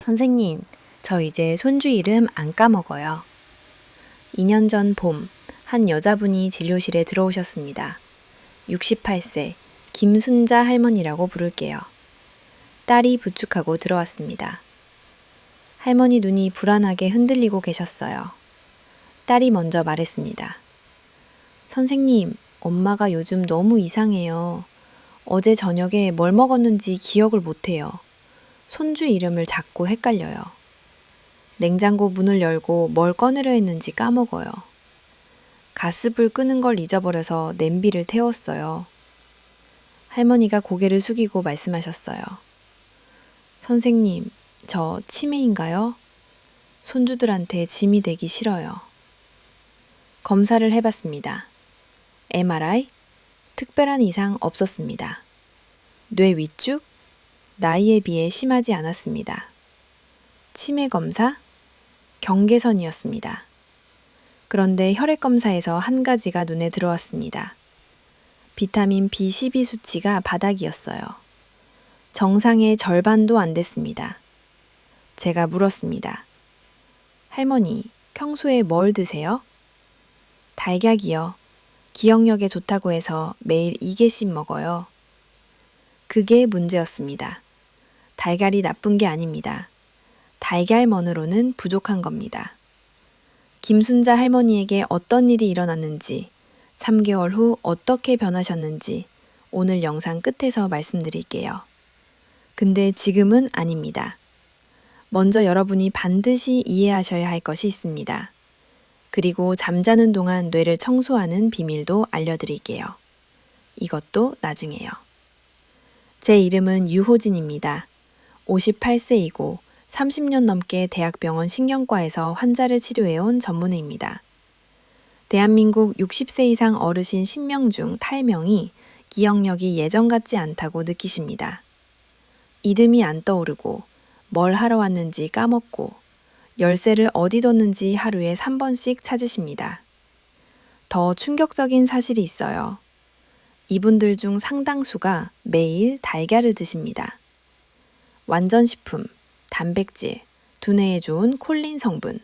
선생님, 저 이제 손주 이름 안 까먹어요. 2년 전 봄, 한 여자분이 진료실에 들어오셨습니다. 68세, 김순자 할머니라고 부를게요. 딸이 부축하고 들어왔습니다. 할머니 눈이 불안하게 흔들리고 계셨어요. 딸이 먼저 말했습니다. 선생님, 엄마가 요즘 너무 이상해요. 어제 저녁에 뭘 먹었는지 기억을 못해요. 손주 이름을 자꾸 헷갈려요. 냉장고 문을 열고 뭘 꺼내려 했는지 까먹어요. 가스불 끄는 걸 잊어버려서 냄비를 태웠어요. 할머니가 고개를 숙이고 말씀하셨어요. 선생님, 저 치매인가요? 손주들한테 짐이 되기 싫어요. 검사를 해봤습니다. MRI? 특별한 이상 없었습니다. 뇌 위축? 나이에 비해 심하지 않았습니다. 치매 검사? 경계선이었습니다. 그런데 혈액 검사에서 한 가지가 눈에 들어왔습니다. 비타민 B12 수치가 바닥이었어요. 정상의 절반도 안 됐습니다. 제가 물었습니다. 할머니, 평소에 뭘 드세요? 달걀이요. 기억력에 좋다고 해서 매일 2개씩 먹어요. 그게 문제였습니다. 달걀이 나쁜 게 아닙니다. 달걀만으로는 부족한 겁니다. 김순자 할머니에게 어떤 일이 일어났는지, 3개월 후 어떻게 변하셨는지 오늘 영상 끝에서 말씀드릴게요. 근데 지금은 아닙니다. 먼저 여러분이 반드시 이해하셔야 할 것이 있습니다. 그리고 잠자는 동안 뇌를 청소하는 비밀도 알려드릴게요. 이것도 나중에요. 제 이름은 유호진입니다. 58세이고 30년 넘게 대학병원 신경과에서 환자를 치료해온 전문의입니다. 대한민국 60세 이상 어르신 10명 중 8명이 기억력이 예전 같지 않다고 느끼십니다. 이름이 안 떠오르고 뭘 하러 왔는지 까먹고 열쇠를 어디 뒀는지 하루에 3번씩 찾으십니다. 더 충격적인 사실이 있어요. 이분들 중 상당수가 매일 달걀을 드십니다. 완전식품, 단백질, 두뇌에 좋은 콜린 성분.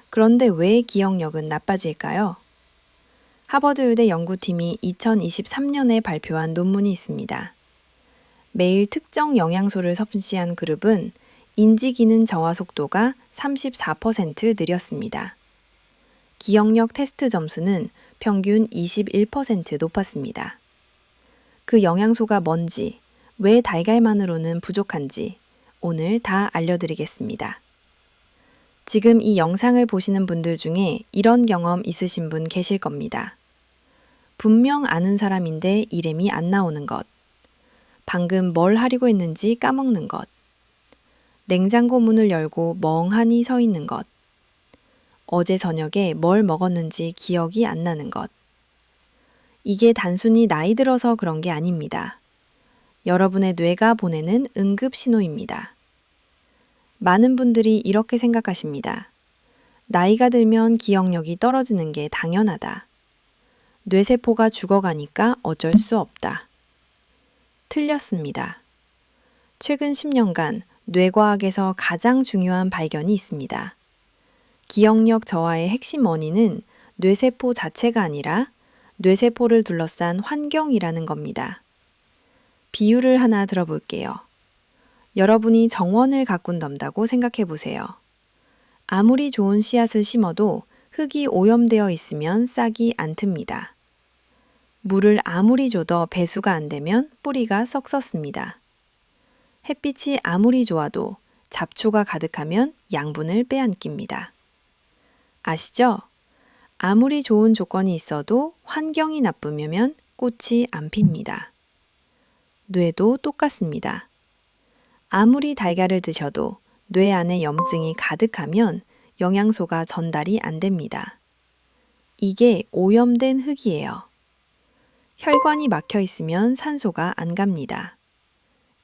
그런데 왜 기억력은 나빠질까요? 하버드 의대 연구팀이 2023년에 발표한 논문이 있습니다. 매일 특정 영양소를 섭취한 그룹은 인지기능 저하 속도가 34% 느렸습니다. 기억력 테스트 점수는 평균 21% 높았습니다. 그 영양소가 뭔지, 왜 달걀만으로는 부족한지 오늘 다 알려드리겠습니다. 지금 이 영상을 보시는 분들 중에 이런 경험 있으신 분 계실 겁니다. 분명 아는 사람인데 이름이 안 나오는 것. 방금 뭘 하려고 했는지 까먹는 것. 냉장고 문을 열고 멍하니 서 있는 것. 어제 저녁에 뭘 먹었는지 기억이 안 나는 것. 이게 단순히 나이 들어서 그런 게 아닙니다. 여러분의 뇌가 보내는 응급 신호입니다. 많은 분들이 이렇게 생각하십니다. 나이가 들면 기억력이 떨어지는 게 당연하다. 뇌세포가 죽어가니까 어쩔 수 없다. 틀렸습니다. 최근 10년간 뇌과학에서 가장 중요한 발견이 있습니다. 기억력 저하의 핵심 원인은 뇌세포 자체가 아니라 뇌세포를 둘러싼 환경이라는 겁니다. 비유를 하나 들어볼게요. 여러분이 정원을 가꾼다고 생각해 보세요. 아무리 좋은 씨앗을 심어도 흙이 오염되어 있으면 싹이 안 틉니다. 물을 아무리 줘도 배수가 안 되면 뿌리가 썩 썩습니다. 햇빛이 아무리 좋아도 잡초가 가득하면 양분을 빼앗깁니다. 아시죠? 아무리 좋은 조건이 있어도 환경이 나쁘면 꽃이 안 핍니다. 뇌도 똑같습니다. 아무리 달걀을 드셔도 뇌 안에 염증이 가득하면 영양소가 전달이 안 됩니다. 이게 오염된 흙이에요. 혈관이 막혀 있으면 산소가 안 갑니다.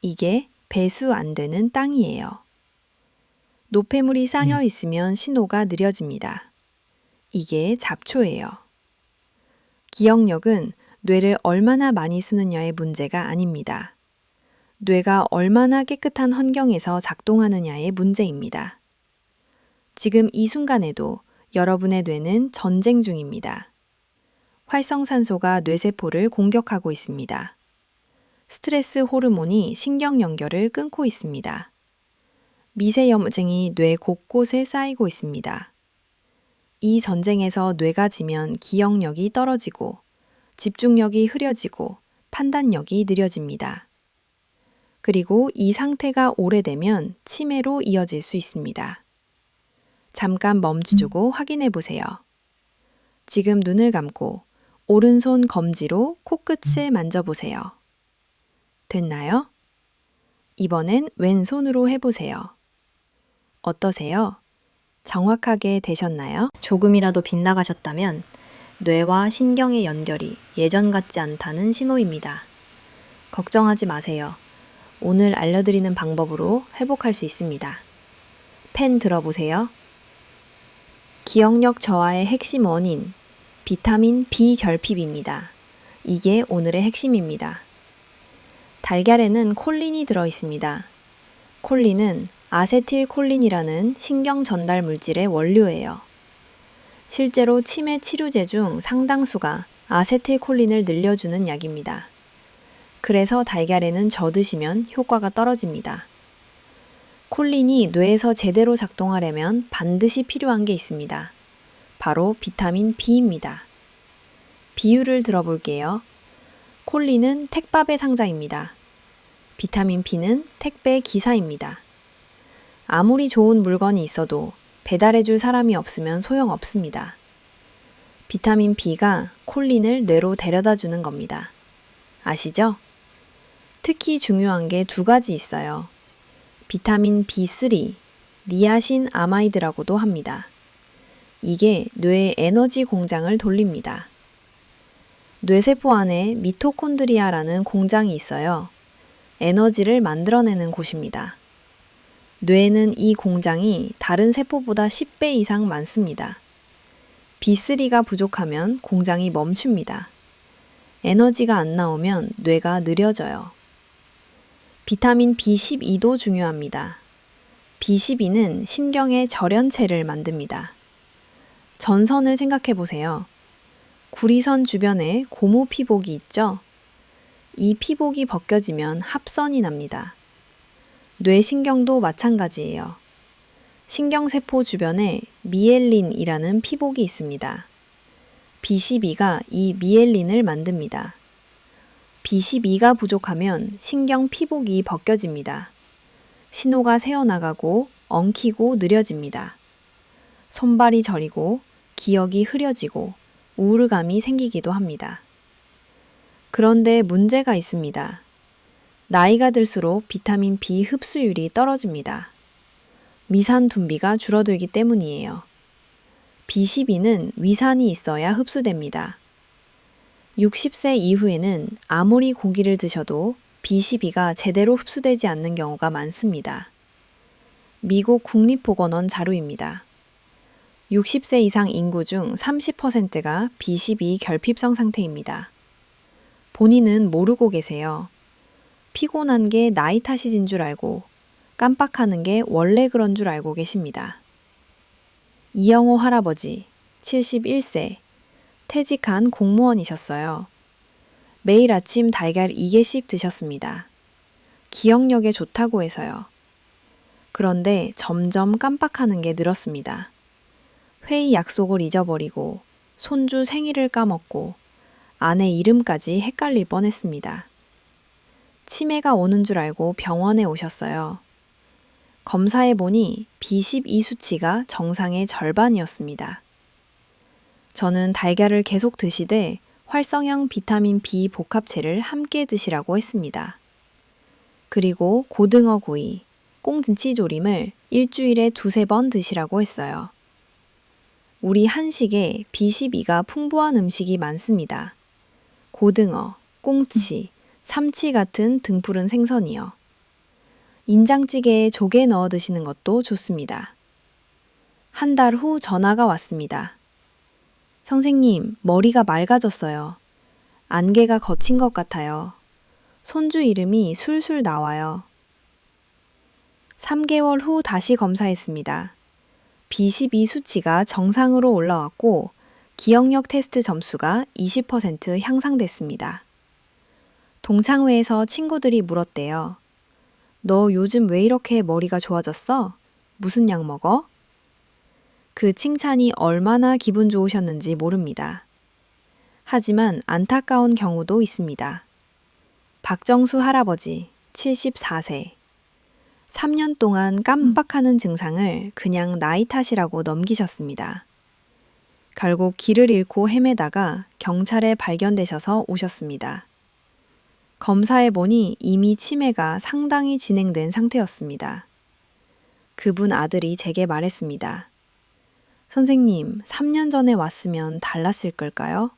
이게 배수 안 되는 땅이에요. 노폐물이 쌓여 있으면 신호가 느려집니다. 이게 잡초예요. 기억력은 뇌를 얼마나 많이 쓰느냐의 문제가 아닙니다. 뇌가 얼마나 깨끗한 환경에서 작동하느냐의 문제입니다. 지금 이 순간에도 여러분의 뇌는 전쟁 중입니다. 활성산소가 뇌세포를 공격하고 있습니다. 스트레스 호르몬이 신경 연결을 끊고 있습니다. 미세염증이 뇌 곳곳에 쌓이고 있습니다. 이 전쟁에서 뇌가 지면 기억력이 떨어지고 집중력이 흐려지고 판단력이 느려집니다. 그리고 이 상태가 오래되면 치매로 이어질 수 있습니다. 잠깐 멈추고 확인해 보세요. 지금 눈을 감고 오른손 검지로 코끝을 만져보세요. 됐나요? 이번엔 왼손으로 해보세요. 어떠세요? 정확하게 되셨나요? 조금이라도 빗나가셨다면 뇌와 신경의 연결이 예전 같지 않다는 신호입니다. 걱정하지 마세요. 오늘 알려드리는 방법으로 회복할 수 있습니다. 펜 들어보세요. 기억력 저하의 핵심 원인, 비타민 B 결핍입니다. 이게 오늘의 핵심입니다. 달걀에는 콜린이 들어있습니다. 콜린은 아세틸콜린이라는 신경 전달 물질의 원료예요. 실제로 치매 치료제 중 상당수가 아세틸콜린을 늘려주는 약입니다. 그래서 달걀에는 져드시면 효과가 떨어집니다. 콜린이 뇌에서 제대로 작동하려면 반드시 필요한 게 있습니다. 바로 비타민 B입니다. 비유를 들어볼게요. 콜린은 택밥의 상자입니다. 비타민 B는 택배 기사입니다. 아무리 좋은 물건이 있어도 배달해줄 사람이 없으면 소용없습니다. 비타민 B가 콜린을 뇌로 데려다 주는 겁니다. 아시죠? 특히 중요한 게 두 가지 있어요. 비타민 B3, 니아신 아마이드라고도 합니다. 이게 뇌의 에너지 공장을 돌립니다. 뇌세포 안에 미토콘드리아라는 공장이 있어요. 에너지를 만들어내는 곳입니다. 뇌에는 이 공장이 다른 세포보다 10배 이상 많습니다. B3가 부족하면 공장이 멈춥니다. 에너지가 안 나오면 뇌가 느려져요. 비타민 B12도 중요합니다. B12는 신경의 절연체를 만듭니다. 전선을 생각해 보세요. 구리선 주변에 고무 피복이 있죠? 이 피복이 벗겨지면 합선이 납니다. 뇌신경도 마찬가지예요. 신경세포 주변에 미엘린이라는 피복이 있습니다. B12가 이 미엘린을 만듭니다. B12가 부족하면 신경 피복이 벗겨집니다. 신호가 새어나가고 엉키고 느려집니다. 손발이 저리고 기억이 흐려지고 우울감이 생기기도 합니다. 그런데 문제가 있습니다. 나이가 들수록 비타민 B 흡수율이 떨어집니다. 위산 분비가 줄어들기 때문이에요. B12는 위산이 있어야 흡수됩니다. 60세 이후에는 아무리 고기를 드셔도 B12가 제대로 흡수되지 않는 경우가 많습니다. 미국 국립보건원 자료입니다. 60세 이상 인구 중 30%가 B12 결핍성 상태입니다. 본인은 모르고 계세요. 피곤한 게 나이 탓인 줄 알고 깜빡하는 게 원래 그런 줄 알고 계십니다. 이영호 할아버지, 71세, 퇴직한 공무원이셨어요. 매일 아침 달걀 2개씩 드셨습니다. 기억력에 좋다고 해서요. 그런데 점점 깜빡하는 게 늘었습니다. 회의 약속을 잊어버리고 손주 생일을 까먹고 아내 이름까지 헷갈릴 뻔했습니다. 치매가 오는 줄 알고 병원에 오셨어요. 검사해보니 B12 수치가 정상의 절반이었습니다. 저는 달걀을 계속 드시되 활성형 비타민 B 복합체를 함께 드시라고 했습니다. 그리고 고등어 구이, 꽁치 조림을 일주일에 2-3번 드시라고 했어요. 우리 한식에 B12가 풍부한 음식이 많습니다. 고등어, 꽁치, 삼치 같은 등푸른 생선이요. 인장찌개에 조개 넣어 드시는 것도 좋습니다. 한 달 후 전화가 왔습니다. 선생님, 머리가 맑아졌어요. 안개가 걷힌 것 같아요. 손주 이름이 술술 나와요. 3개월 후 다시 검사했습니다. B12 수치가 정상으로 올라왔고 기억력 테스트 점수가 20% 향상됐습니다. 동창회에서 친구들이 물었대요. 너 요즘 왜 이렇게 머리가 좋아졌어? 무슨 약 먹어? 그 칭찬이 얼마나 기분 좋으셨는지 모릅니다. 하지만 안타까운 경우도 있습니다. 박정수 할아버지, 74세. 3년 동안 깜빡하는 증상을 그냥 나이 탓이라고 넘기셨습니다. 결국 길을 잃고 헤매다가 경찰에 발견되셔서 오셨습니다. 검사해보니 이미 치매가 상당히 진행된 상태였습니다. 그분 아들이 제게 말했습니다. 선생님, 3년 전에 왔으면 달랐을 걸까요?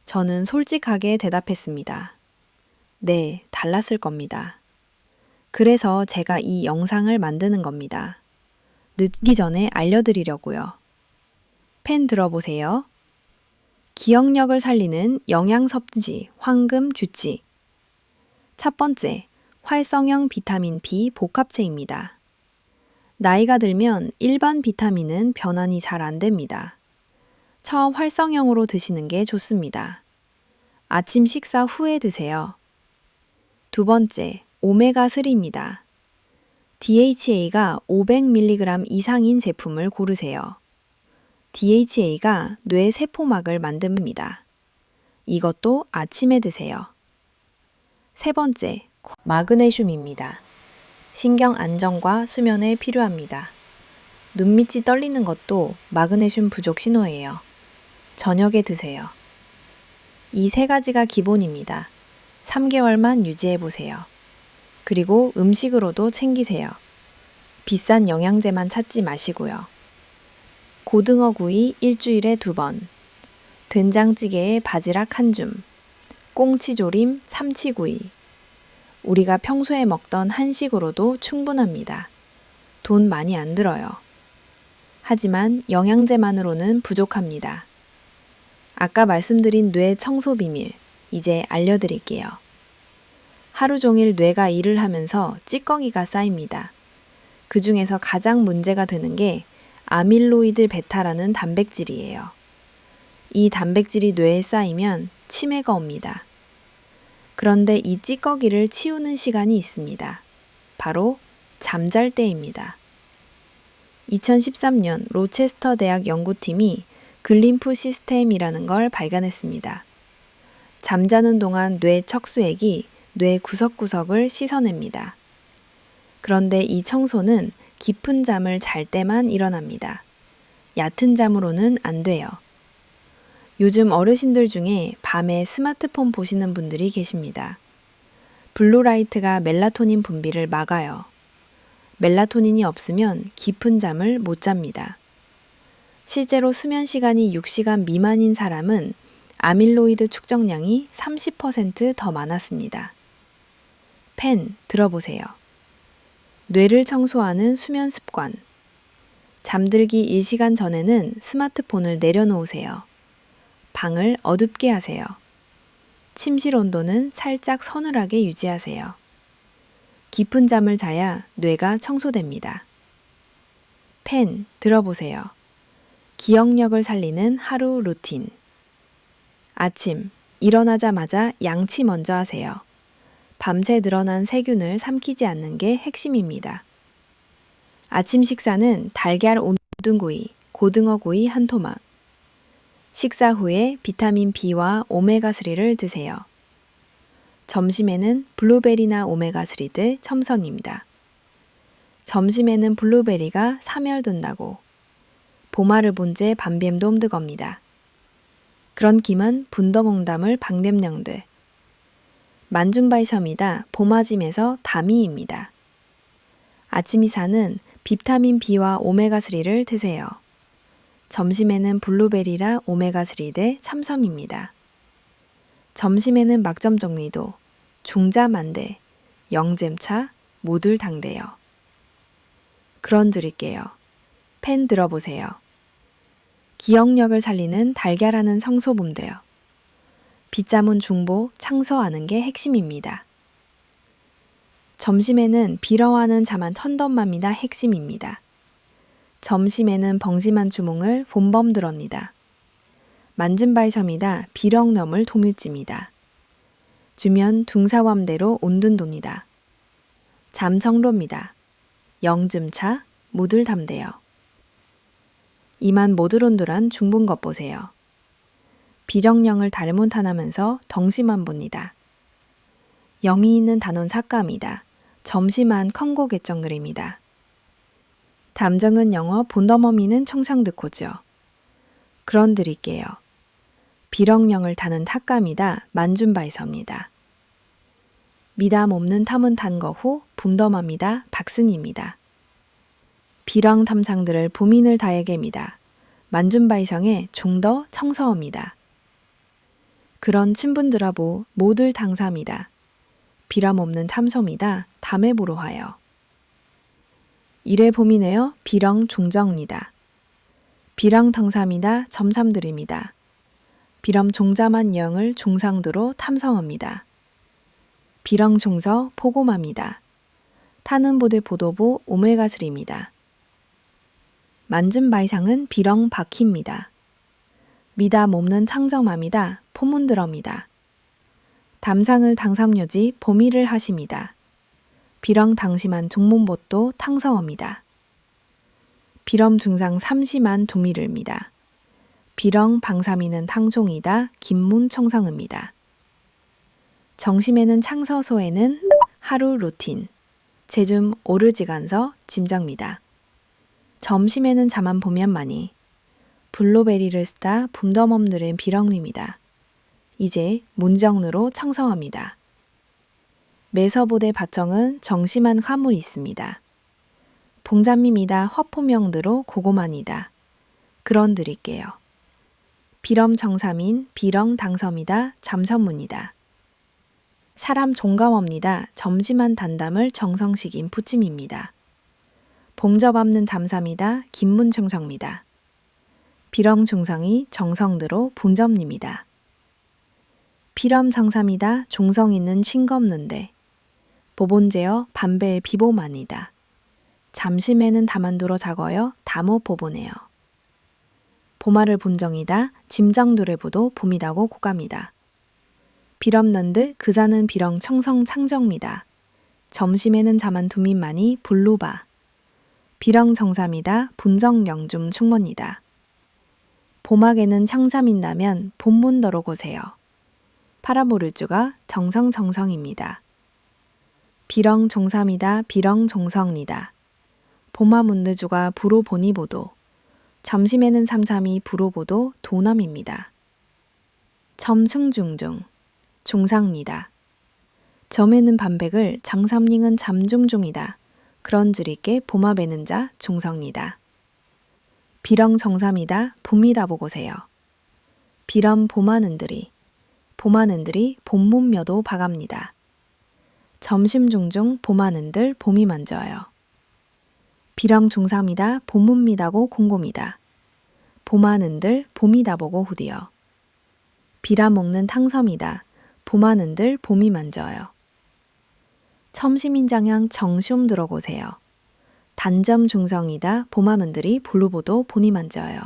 저는 솔직하게 대답했습니다. 네, 달랐을 겁니다. 그래서 제가 이 영상을 만드는 겁니다. 늦기 전에 알려드리려고요. 펜 들어보세요. 기억력을 살리는 영양섭취, 황금 주치. 첫 번째, 활성형 비타민 B 복합체입니다. 나이가 들면 일반 비타민은 변환이 잘 안 됩니다. 저활성형으로 드시는 게 좋습니다. 아침 식사 후에 드세요. 두 번째, 오메가3입니다. DHA가 500mg 이상인 제품을 고르세요. DHA가 뇌 세포막을 만듭니다. 이것도 아침에 드세요. 세 번째, 마그네슘입니다. 신경 안정과 수면에 필요합니다. 눈밑이 떨리는 것도 마그네슘 부족 신호예요. 저녁에 드세요. 이 세 가지가 기본입니다. 3개월만 유지해 보세요. 그리고 음식으로도 챙기세요. 비싼 영양제만 찾지 마시고요. 고등어 구이 일주일에 2번, 된장찌개에 바지락 1줌, 꽁치조림, 삼치구이. 우리가 평소에 먹던 한식으로도 충분합니다. 돈 많이 안 들어요. 하지만 영양제만으로는 부족합니다. 아까 말씀드린 뇌 청소 비밀, 이제 알려드릴게요. 하루 종일 뇌가 일을 하면서 찌꺼기가 쌓입니다. 그 중에서 가장 문제가 되는 게 아밀로이드 베타라는 단백질이에요. 이 단백질이 뇌에 쌓이면 치매가 옵니다. 그런데 이 찌꺼기를 치우는 시간이 있습니다. 바로 잠잘 때입니다. 2013년 로체스터 대학 연구팀이 글림프 시스템이라는 걸 발견했습니다. 잠자는 동안 뇌 척수액이 뇌 구석구석을 씻어냅니다. 그런데 이 청소는 깊은 잠을 잘 때만 일어납니다. 얕은 잠으로는 안 돼요. 요즘 어르신들 중에 밤에 스마트폰 보시는 분들이 계십니다. 블루라이트가 멜라토닌 분비를 막아요. 멜라토닌이 없으면 깊은 잠을 못 잡니다. 실제로 수면 시간이 6시간 미만인 사람은 아밀로이드 축적량이 30% 더 많았습니다. 펜 들어보세요. 뇌를 청소하는 수면 습관. 잠들기 1시간 전에는 스마트폰을 내려놓으세요. 방을 어둡게 하세요. 침실 온도는 살짝 서늘하게 유지하세요. 깊은 잠을 자야 뇌가 청소됩니다. 펜 들어보세요. 기억력을 살리는 하루 루틴. 아침, 일어나자마자 양치 먼저 하세요. 밤새 늘어난 세균을 삼키지 않는 게 핵심입니다. 아침 식사는 달걀 온dun구이, 고등어 구이 1토막. 식사 후에 비타민 B와 오메가3를 드세요. 점심에는 블루베리나 오메가3 대 첨성입니다. 점심에는 블루베리가 사멸된다고. 보마를 본제 밤뱀돔 득업니다. 그런 김은 분더몽담을 방냄령드. 만중바이섬이다 보마짐에서 다미입니다. 아침이사는 비타민 B와 오메가3를 드세요. 점심에는 블루베리라 오메가3 대 참섬입니다. 점심에는 막점 정리도, 중자만대, 영잼차, 모들 당대요. 그런 드릴게요. 펜 들어보세요. 기억력을 살리는 달걀하는 성소봄대요. 빗자문 중보 창서하는 게 핵심입니다. 점심에는 빌어하는 자만 천덤합니다. 핵심입니다. 점심에는 벙심한 주몽을 본범 들었니다. 만진발섬이다. 비렁넘을 도밀집니다. 주면 둥사함대로 온든도니다. 잠청로입니다. 영즘차 모들 담대요. 이만 모드론돌한 중본 것 보세요. 비정령을 달몬탄하면서 덩심한 봅니다. 영이 있는 단원 삭감이다. 점심한 컨고 개정들입니다. 담정은 영어 본더머미는 청상듣고죠. 그런 드릴게요. 비렁령을 타는 탁감이다. 만준바이서입니다. 미담 없는 탐은 단거후 붐덤합니다. 박슨입니다. 비렁 탐상들을 보민을 다에게입니다. 만준바이성의 종더 청서입니다. 그런 친분들하고 모들 당사입니다. 비람 없는 탐솜이다. 담에 보러 하여. 이래 봄이네요. 비렁 종정입니다. 비렁 텅삼이다. 점삼들입니다. 비럼 종자만 영을 종상도로 탐성합니다. 비렁 종서 포고마입니다. 타는 보대 보도보 오메가슬입니다. 만진 바이상은 비렁 바퀴입니다. 미다 몸는 창정맘이다. 포문들어입니다. 담상을 당삼여지 보미를 하십니다. 비렁 당심한 종문봇도 탕서입니다. 비럼 중상 삼심한 도미를입니다. 비렁 방삼이는 탕송이다. 김문 청성입니다. 정심에는 창서소에는 하루 루틴, 제줌 오르지간서 짐정입니다. 점심에는 자만 보면 많이, 블루베리를 쓰다 붐더멈들은 비렁입니다. 이제 문정으로 창성합니다. 매서보대 밭정은 정심한 화물이 있습니다. 봉잠입니다. 화포명드로 고고만이다. 그런 드릴게요. 비럼 정삼인 비렁 당섬이다. 잠선문이다. 사람 종감합니다. 점심한 단담을 정성식인 부침입니다. 봉접 앞는 담삼이다. 김문청성입니다. 비렁 중성이 정성드로 분점입니다. 비럼 정삼이다. 종성 있는 칭겁는데 보본제어 반배의 비보만이다. 잠심에는 다만두러 작어요. 다모 보보네요. 보마를 본정이다. 짐정두레보도 봄이다고 고감이다. 비럼넌드 그자는 비렁 청성 창정입니다. 점심에는 자만 두민만이 불루바. 비렁 정삼이다. 분정영줌 충먼이다. 봄학에는 청삼인다면 본문더러 고세요. 파라모르주가 정성정성입니다. 비렁 종삼이다. 비렁 종성이다. 봄화문드주가 부로보니보도. 점심에는 삼삼이 부로보도 도남입니다. 점충중중 중상니다. 점에는 반백을 장삼링은 잠중중이다. 그런 줄이께 봄화배는 자 중성니다. 비렁 정삼이다. 봄이다 보고세요. 비럼 봄하는들이 봄문며도 박합니다. 점심 중중 봄하는들 봄이 만져요. 비렁 종삼이다. 봄문미다고 공곰이다. 봄하는들 봄이다 보고 후디어. 비라 먹는 탕섬이다. 봄하는들 봄이 만져요. 첨시민장향 정시옴 들어보세요. 단점 중성이다. 봄하는들이 볼루보도 본이 만져요.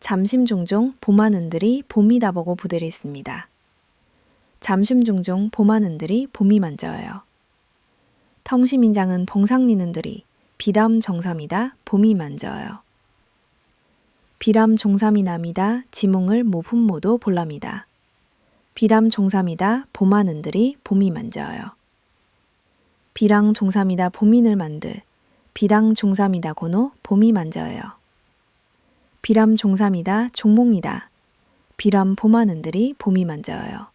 잠심 종종 봄하는들이 봄이다 보고 부대를 있습니다. 잠심 종종 봄하는들이 봄이 만져요. 텅시민장은 봉상리는들이 비담 정삼이다. 봄이 만져요. 비람 종삼이 남이다. 지몽을 모품모도 볼랍니다. 비람 종삼이다. 봄하는들이 봄이 만져요. 비랑 종삼이다. 봄인을 만들 비랑 종삼이다. 고노 봄이 만져요. 비람 종삼이다. 종몽이다. 비람 봄하는들이 봄이 만져요.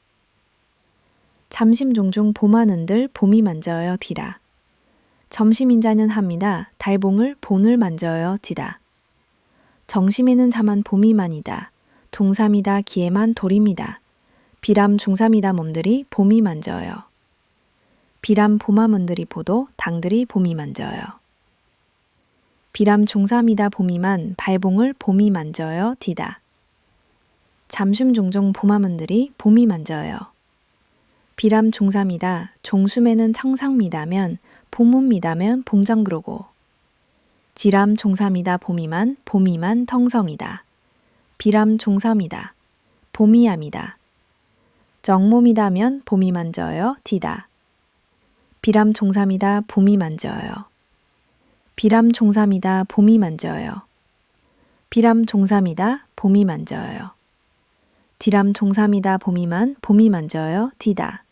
잠심 종종 봄하는들 봄이 만져요. 디라. 점심인자는 합니다. 달봉을 본을 만져요. 디다. 정심에는 자만 봄이만이다. 동삼이다. 기에만 돌입니다. 비람 중삼이다. 몸들이 봄이 만져요. 비람 봄하문들이 보도 당들이 봄이 만져요. 비람 종삼이다. 봄이만 발봉을 봄이 만져요. 디다. 잠심 종종 봄하면들이 봄이 만져요. 비람 중삼이다 종숨에는 청상미다면 봄문미다면 봉장 그러고 지람 종삼이다 봄이만 텅섬이다. 비람 종삼이다 봄이암이다. 정몸이다면 봄이 만져요 디다. 비람 종삼이다 봄이 만져요. 비람 종삼이다 봄이 만져요. 비람 종삼이다 봄이 만져요. 디람 종삼이다 봄이 만져요 디다.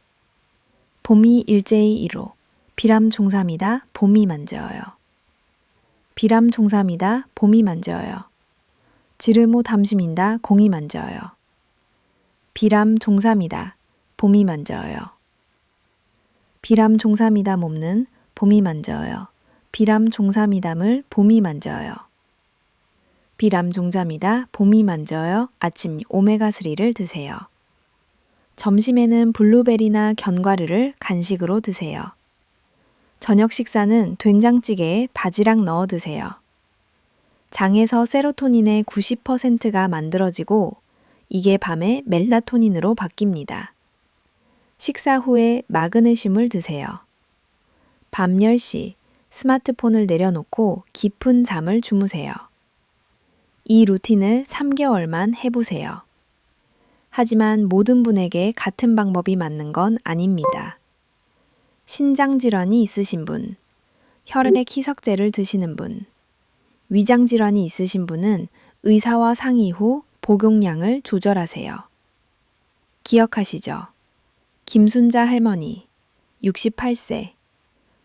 봄이 일제히 이로 비람 종삼이다 봄이 만져요. 비람 종삼이다 봄이 만져요. 지르모 담심인다 공이 만져요. 비람 종삼이다 봄이 만져요. 비람 종삼이다 몸는 봄이 만져요. 비람 종삼이담을 봄이 만져요. 비람 종잠이다 봄이 만져요. 아침 오메가3를 드세요. 점심에는 블루베리나 견과류를 간식으로 드세요. 저녁 식사는 된장찌개에 바지락 넣어 드세요. 장에서 세로토닌의 90%가 만들어지고 이게 밤에 멜라토닌으로 바뀝니다. 식사 후에 마그네슘을 드세요. 밤 10시 스마트폰을 내려놓고 깊은 잠을 주무세요. 이 루틴을 3개월만 해보세요. 하지만 모든 분에게 같은 방법이 맞는 건 아닙니다. 신장질환이 있으신 분, 혈액 희석제를 드시는 분, 위장질환이 있으신 분은 의사와 상의 후 복용량을 조절하세요. 기억하시죠? 김순자 할머니, 68세,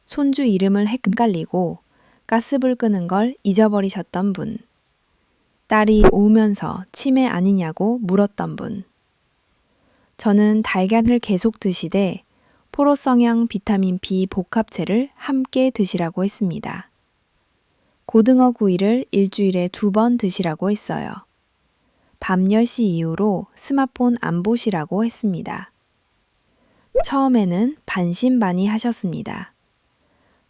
손주 이름을 헷갈리고 가스불 끄는 걸 잊어버리셨던 분, 딸이 울면서 치매 아니냐고 물었던 분. 저는 달걀을 계속 드시되 포로성형 비타민 B 복합체를 함께 드시라고 했습니다. 고등어 구이를 일주일에 2번 드시라고 했어요. 밤 10시 이후로 스마트폰 안 보시라고 했습니다. 처음에는 반신반의하셨습니다.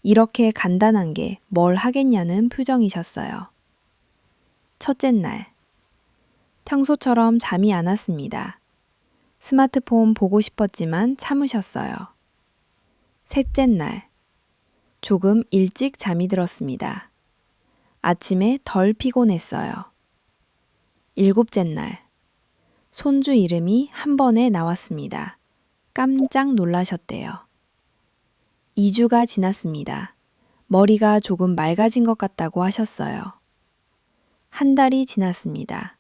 이렇게 간단한 게 뭘 하겠냐는 표정이셨어요. 첫째 날, 평소처럼 잠이 안 왔습니다. 스마트폰 보고 싶었지만 참으셨어요. 셋째 날, 조금 일찍 잠이 들었습니다. 아침에 덜 피곤했어요. 일곱째 날, 손주 이름이 한 번에 나왔습니다. 깜짝 놀라셨대요. 2주가 지났습니다. 머리가 조금 맑아진 것 같다고 하셨어요. 한 달이 지났습니다.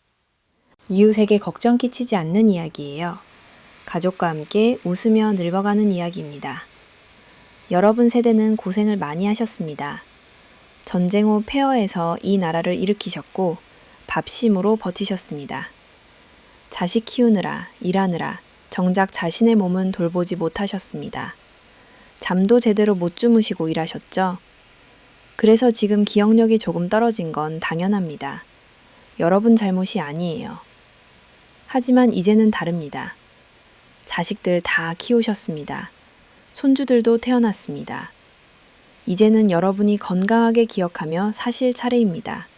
이웃에게 걱정 끼치지 않는 이야기예요. 가족과 함께 웃으며 늙어가는 이야기입니다. 여러분 세대는 고생을 많이 하셨습니다. 전쟁 후 폐허에서 이 나라를 일으키셨고 밥심으로 버티셨습니다. 자식 키우느라 일하느라 정작 자신의 몸은 돌보지 못하셨습니다. 잠도 제대로 못 주무시고 일하셨죠? 그래서 지금 기억력이 조금 떨어진 건 당연합니다. 여러분 잘못이 아니에요. 하지만 이제는 다릅니다. 자식들 다 키우셨습니다. 손주들도 태어났습니다. 이제는 여러분이 건강하게 기억하며 사실 차례입니다.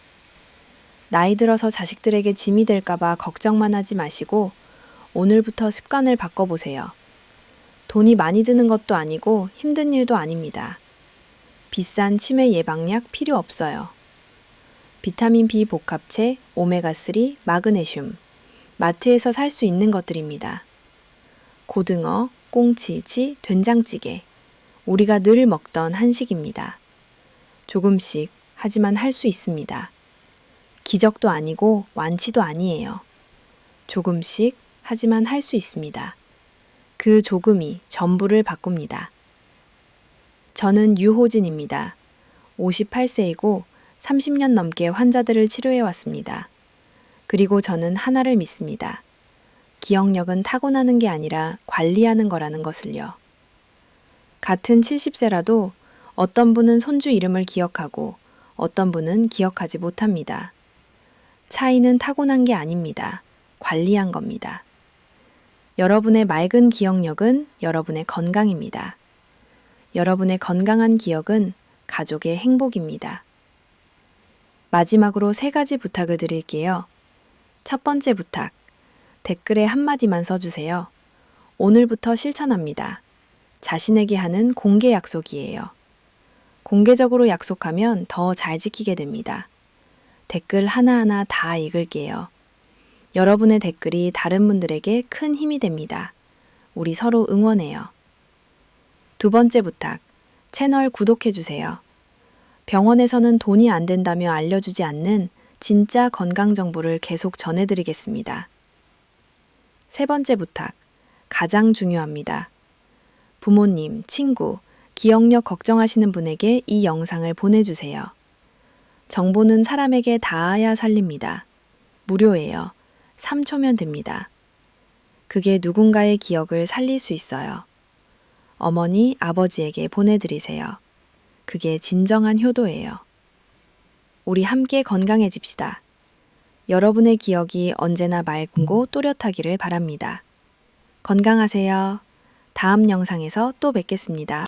나이 들어서 자식들에게 짐이 될까봐 걱정만 하지 마시고 오늘부터 습관을 바꿔보세요. 돈이 많이 드는 것도 아니고 힘든 일도 아닙니다. 비싼 치매 예방약 필요 없어요. 비타민 B 복합체, 오메가3, 마그네슘, 마트에서 살 수 있는 것들입니다. 고등어, 꽁치치, 된장찌개, 우리가 늘 먹던 한식입니다. 조금씩 하지만 할 수 있습니다. 기적도 아니고 완치도 아니에요. 조금씩 하지만 할 수 있습니다. 그 조금이 전부를 바꿉니다. 저는 유호진입니다. 58세이고 30년 넘게 환자들을 치료해 왔습니다. 그리고 저는 하나를 믿습니다. 기억력은 타고나는 게 아니라 관리하는 거라는 것을요. 같은 70세라도 어떤 분은 손주 이름을 기억하고 어떤 분은 기억하지 못합니다. 차이는 타고난 게 아닙니다. 관리한 겁니다. 여러분의 맑은 기억력은 여러분의 건강입니다. 여러분의 건강한 기억은 가족의 행복입니다. 마지막으로 3가지 부탁을 드릴게요. 첫 번째 부탁, 댓글에 한마디만 써주세요. 오늘부터 실천합니다. 자신에게 하는 공개 약속이에요. 공개적으로 약속하면 더 잘 지키게 됩니다. 댓글 하나하나 다 읽을게요. 여러분의 댓글이 다른 분들에게 큰 힘이 됩니다. 우리 서로 응원해요. 두 번째 부탁, 채널 구독해주세요. 병원에서는 돈이 안 된다며 알려주지 않는 진짜 건강 정보를 계속 전해드리겠습니다. 세 번째 부탁, 가장 중요합니다. 부모님, 친구, 기억력 걱정하시는 분에게 이 영상을 보내주세요. 정보는 사람에게 닿아야 살립니다. 무료예요. 3초면 됩니다. 그게 누군가의 기억을 살릴 수 있어요. 어머니, 아버지에게 보내드리세요. 그게 진정한 효도예요. 우리 함께 건강해집시다. 여러분의 기억이 언제나 맑고 또렷하기를 바랍니다. 건강하세요. 다음 영상에서 또 뵙겠습니다.